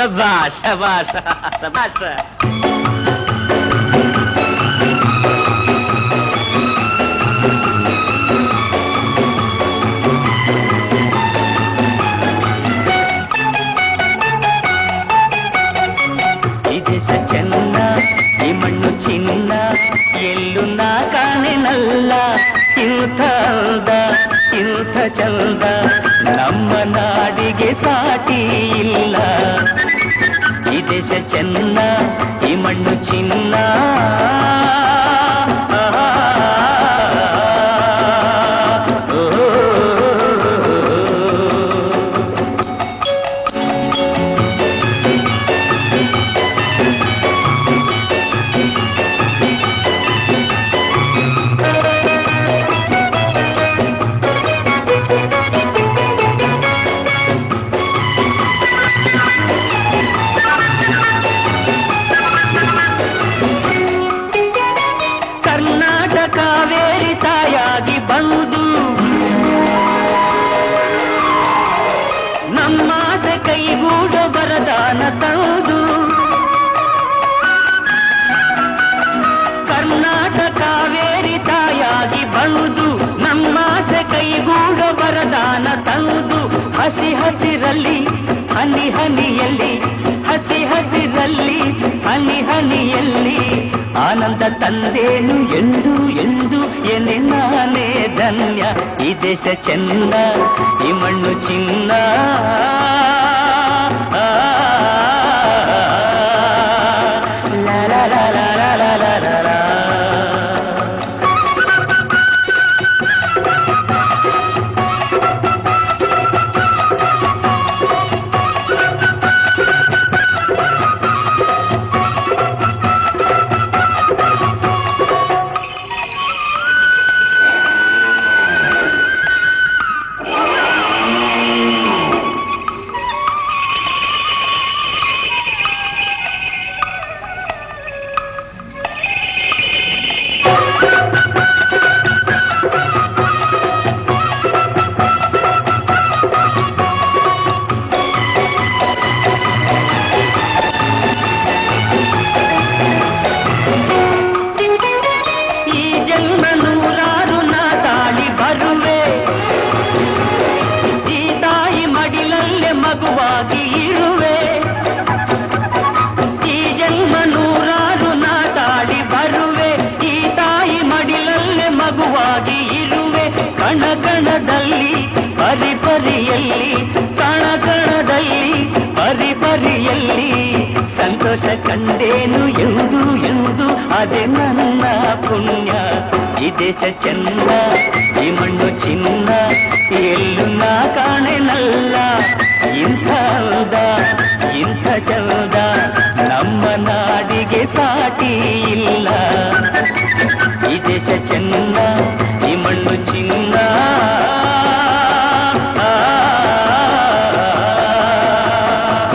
ಶಬಾಷ್ ಶಬಾಷ್ ಶಬಾಷ್. ಈ ದೇಶ ಚೆನ್ನ, ಈ ಮಣ್ಣು ಚಿನ್ನ, ಎಲ್ಲೂ ನಾ ಕಾಣೆನಲ್ಲ ಇಂಥ ಅಂದ ಇಂಥ ಚಂದ, ನಮ್ಮ ನಾಡಿಗೆ ಸಾಟಿ ಇಲ್ಲ. ಈ ದೇಶ ಚೆನ್ನ, ಈ ಮಣ್ಣು ಚಿನ್ನ. ಕಾವೇರಿ ತಾಯಾಗಿ ಬಂದು ನಮ್ಮಾಸೆ ಕೈಗೂಡೋ ವರದಾನ ತಂದು, ಕರ್ನಾಟಕ ಕಾವೇರಿ ತಾಯಾಗಿ ಬಂದು ನಮ್ಮಾಸೆ ಕೈಗೂಡೋ ವರದಾನ ತಂದು, ಹಸಿ ಹಸಿರಲ್ಲಿ ಹನಿ ಹನಿಯಲ್ಲಿ, ಹಸಿ ಹಸಿರಲ್ಲಿ ಹನಿ ಹನಿಯಲ್ಲಿ ಆನಂದ ತಂದೇನು ಎಂದು ಎಂದು ಎನೆ ನಾನೇ ಧನ್ಯ. ಈ ದೇಶ ಚೆನ್ನ, ಈ ಮಣ್ಣು ಚಿನ್ನ. ಲಾ ಲಾ ಲಾ ಲಾ ಲಾ ಲಾ ಲಾ ಲಾ. ಮಗುವಾಗಿ ಇರುವೆ, ಈ ಜನ್ಮ ನೂರಾರು ನಾಟಾಡಿ ಬರುವೆ, ಈ ತಾಯಿ ಮಡಿಲಲ್ಲೇ ಮಗುವಾಗಿ ಇರುವೆ. ಕಣ ಕಣದಲ್ಲಿ ಪರಿಪರಿಯಲ್ಲಿ, ಕಣ ಕಣದಲ್ಲಿ ಪರಿಪರಿಯಲ್ಲಿ ಸಂತೋಷ ಕಂಡೇನು ಎಂದು ಎಂದು ಅದೇ ನನ್ನ ಪುಣ್ಯ. ಈ ದೇಶ ಚೆನ್ನ, ಈ ಮಣ್ಣು ಚಿನ್ನ.